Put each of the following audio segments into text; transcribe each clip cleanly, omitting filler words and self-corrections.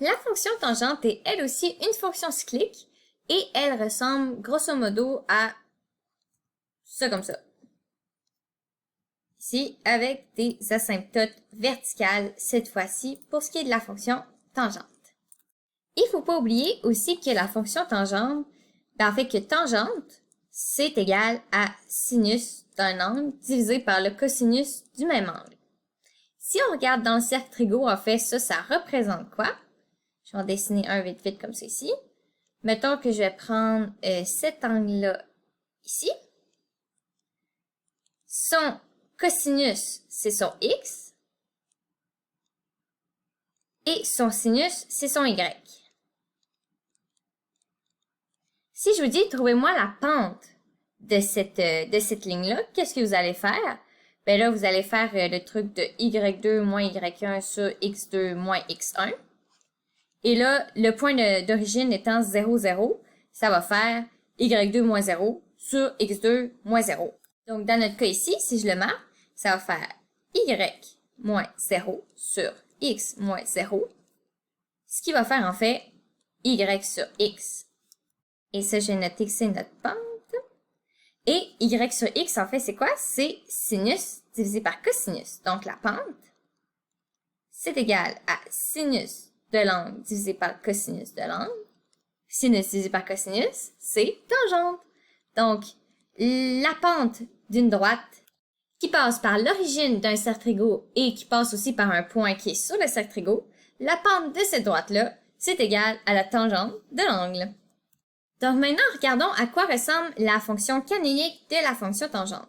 La fonction tangente est elle aussi une fonction cyclique et elle ressemble grosso modo à ça comme ça. Ici, avec des asymptotes verticales cette fois-ci pour ce qui est de la fonction tangente. Il ne faut pas oublier aussi que la fonction tangente, en fait que tangente, c'est égal à sinus d'un angle divisé par le cosinus du même angle. Si on regarde dans le cercle trigo, en fait, ça représente quoi? Je vais en dessiner un vite vite comme ceci. Mettons que je vais prendre cet angle-là ici. Son cosinus, c'est son x. Et son sinus, c'est son y. Si je vous dis, trouvez-moi la pente de cette ligne-là, qu'est-ce que vous allez faire? Ben là, vous allez faire le truc de y2 moins y1 sur x2 moins x1. Et là, le point d'origine étant 0, 0, ça va faire y2 moins 0 sur x2 moins 0. Donc, dans notre cas ici, si je le marque, ça va faire y moins 0 sur x moins 0, ce qui va faire en fait y sur x. Et ça, j'ai noté que c'est notre pente. Et y sur x, en fait, c'est quoi? C'est sinus divisé par cosinus. Donc, la pente, c'est égal à sinus de l'angle divisé par cosinus de l'angle. Sinus divisé par cosinus, c'est tangente. Donc, la pente d'une droite qui passe par l'origine d'un cercle trigo et qui passe aussi par un point qui est sur le cercle trigo, la pente de cette droite-là, c'est égal à la tangente de l'angle. Donc maintenant, regardons à quoi ressemble la fonction canonique de la fonction tangente.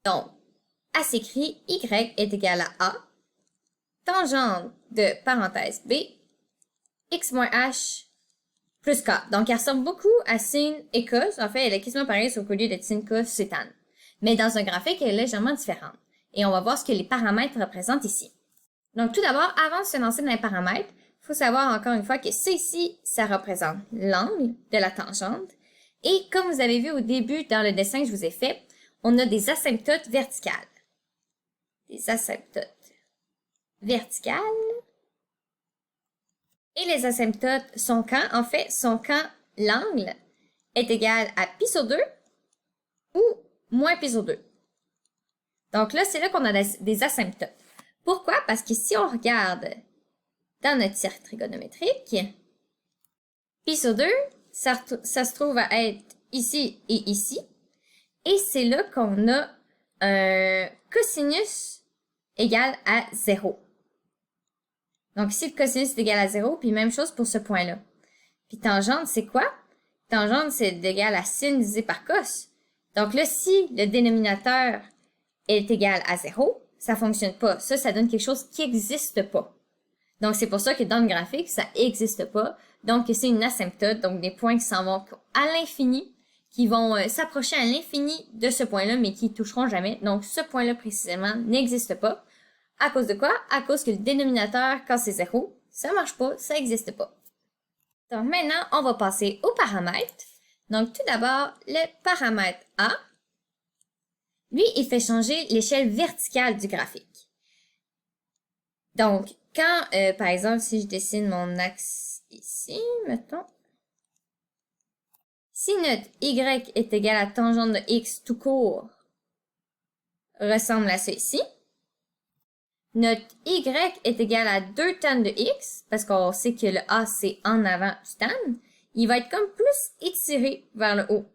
Donc, elle s'écrit y est égal à a, tangente de parenthèse b, x moins h plus k. Donc, elle ressemble beaucoup à sin et cos. En fait, elle est quasiment pareille au lieu de sin, cos, c'est tan. Mais dans un graphique, elle est légèrement différente. Et on va voir ce que les paramètres représentent ici. Donc, tout d'abord, avant de se lancer dans les paramètres, il faut savoir encore une fois que ça ici, ça représente l'angle de la tangente. Et comme vous avez vu au début dans le dessin que je vous ai fait, on a des asymptotes verticales. Des asymptotes verticales. Et les asymptotes sont quand? En fait, sont quand l'angle est égal à pi sur 2 ou moins pi sur 2. Donc là, c'est là qu'on a des asymptotes. Pourquoi? Parce que si on regarde dans notre cercle trigonométrique, pi sur 2, ça se trouve à être ici et ici. Et c'est là qu'on a un cosinus égal à 0. Donc ici, le cosinus est égal à 0, puis même chose pour ce point-là. Puis tangente, c'est quoi? Tangente, c'est égal à sin divisé par cos. Donc là, si le dénominateur est égal à 0, ça fonctionne pas. Ça donne quelque chose qui n'existe pas. Donc, c'est pour ça que dans le graphique, ça n'existe pas. Donc, c'est une asymptote, donc des points qui s'en vont à l'infini, qui vont s'approcher à l'infini de ce point-là, mais qui ne toucheront jamais. Donc, ce point-là précisément n'existe pas. À cause de quoi? À cause que le dénominateur, quand c'est 0, ça marche pas, ça n'existe pas. Donc, maintenant, on va passer aux paramètres. Donc, tout d'abord, le paramètre A. Lui, il fait changer l'échelle verticale du graphique. Donc, quand, par exemple, si je dessine mon axe ici, mettons, si notre y est égal à tangente de x tout court, ressemble à ceci, notre y est égal à 2 tan de x, parce qu'on sait que le a, c'est en avant du tan, il va être comme plus étiré vers le haut.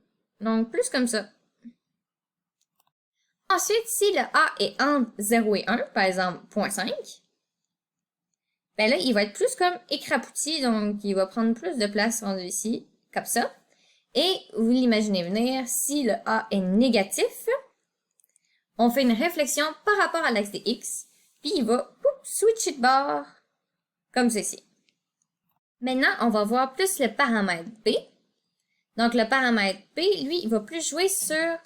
Donc, plus comme ça. Ensuite, si le a est entre 0 et 1, par exemple 0.5, ben là, il va être plus comme écrapouti, donc il va prendre plus de place rendu ici, comme ça. Et vous l'imaginez venir, si le a est négatif, on fait une réflexion par rapport à l'axe des x, puis il va switcher de bord, comme ceci. Maintenant, on va voir plus le paramètre b. Donc, le paramètre b, lui, il va plus jouer sur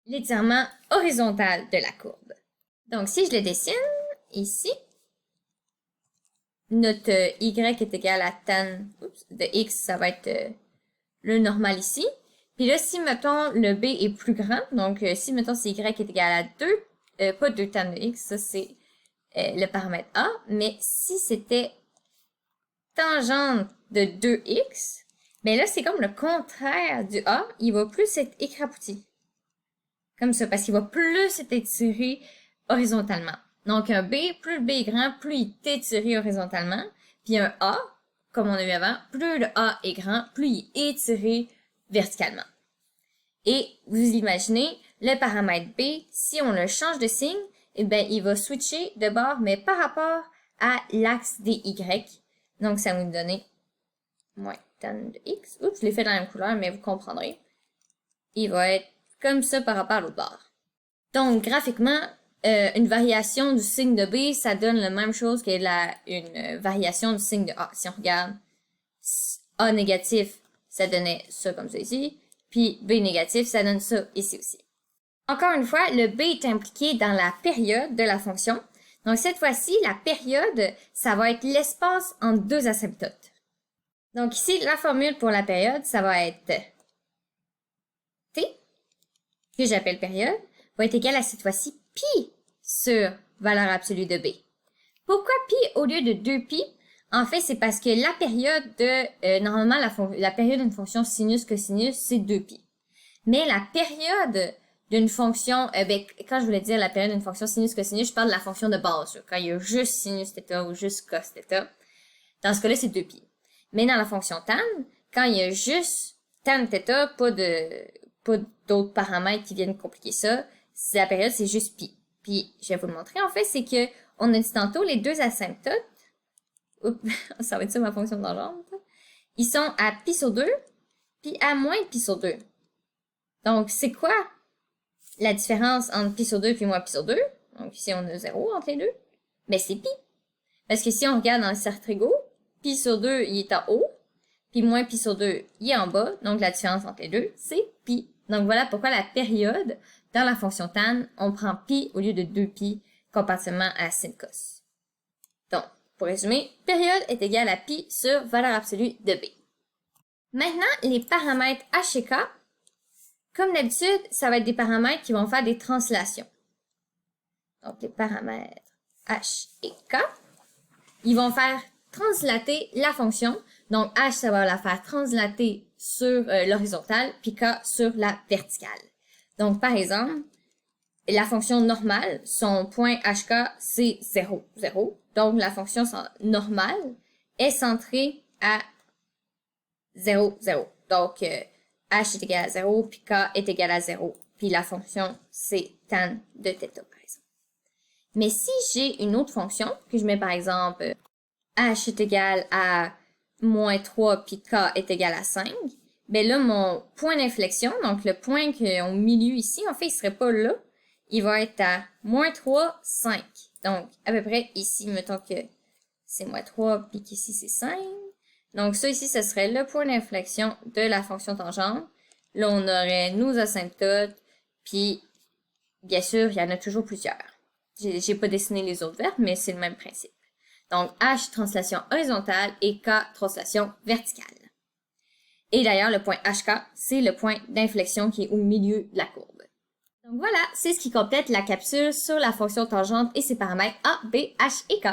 l'étirement horizontal de la courbe. Donc, si je le dessine, ici, notre y est égal à tan de x, ça va être le normal ici. Puis là, si, mettons, le b est plus grand, donc si, mettons, c'est y est égal à 2, pas 2 tan de x, ça c'est le paramètre a, mais si c'était tangente de 2x, mais là, c'est comme le contraire du A. Il va plus être écrapouti. Comme ça, parce qu'il va plus être étiré horizontalement. Donc, un B, plus le B est grand, plus il est étiré horizontalement. Puis un A, comme on a vu avant, plus le A est grand, plus il est étiré verticalement. Et vous imaginez, le paramètre B, si on le change de signe, eh bien, il va switcher de bord, mais par rapport à l'axe des Y. Donc, ça va nous donner moins tan de X. Oups, je l'ai fait dans la même couleur, mais vous comprendrez. Il va être comme ça par rapport à l'autre bord. Donc, graphiquement, une variation du signe de B, ça donne la même chose que une variation du signe de A. Si on regarde A négatif, ça donnait ça comme ça ici. Puis B négatif, ça donne ça ici aussi. Encore une fois, le B est impliqué dans la période de la fonction. Donc, cette fois-ci, la période, ça va être l'espace entre deux asymptotes. Donc, ici, la formule pour la période, ça va être T, que j'appelle période, va être égal à cette fois-ci pi sur valeur absolue de B. Pourquoi pi au lieu de 2pi? En fait, c'est parce que la période de, normalement, la période d'une fonction sinus-cosinus, c'est 2pi. Mais la période d'une fonction, quand je voulais dire la période d'une fonction sinus-cosinus, je parle de la fonction de base, quand il y a juste sinus θ ou juste cos θ. Dans ce cas-là, c'est 2pi. Mais dans la fonction tan, quand il y a juste tan θ, pas d'autres paramètres qui viennent compliquer ça, la période, c'est juste pi. Puis, je vais vous le montrer, en fait, c'est que on a dit tantôt les deux asymptotes. Oups, ça va être ça ma fonction de tangente. Ils sont à pi sur 2, puis à moins pi sur 2. Donc, c'est quoi la différence entre pi sur 2 puis moins pi sur 2? Donc, ici, on a 0 entre les deux. Mais c'est pi. Parce que si on regarde dans le cercle égaux, pi sur 2, il est en haut, puis moins pi sur 2, il est en bas. Donc, la différence entre les deux, c'est pi. Donc, voilà pourquoi la période, dans la fonction tan, on prend pi au lieu de 2pi, comparativement à sin cos. Donc, pour résumer, période est égale à pi sur valeur absolue de B. Maintenant, les paramètres h et k, comme d'habitude, ça va être des paramètres qui vont faire des translations. Donc, les paramètres h et k, ils vont faire translater la fonction. Donc, h, ça va la faire translater sur l'horizontale, puis k sur la verticale. Donc, par exemple, la fonction normale, son point hk, c'est 0, 0. Donc, la fonction normale est centrée à 0, 0. Donc, h est égal à 0, puis k est égal à 0. Puis la fonction, c'est tan de θ, par exemple. Mais si j'ai une autre fonction, que je mets par exemple h est égal à moins 3, puis k est égal à 5, bien là, mon point d'inflexion, donc le point qui est au milieu ici, en fait, il ne serait pas là. Il va être à moins 3, 5. Donc, à peu près ici, mettons que c'est moins 3, puis qu'ici, c'est 5. Donc, ça ici, ce serait le point d'inflexion de la fonction tangente. Là, on aurait nos asymptotes, puis, bien sûr, il y en a toujours plusieurs. J'ai pas dessiné les autres verbes, mais c'est le même principe. Donc, H, translation horizontale, et K, translation verticale. Et d'ailleurs, le point HK, c'est le point d'inflexion qui est au milieu de la courbe. Donc voilà, c'est ce qui complète la capsule sur la fonction tangente et ses paramètres A, B, H et K.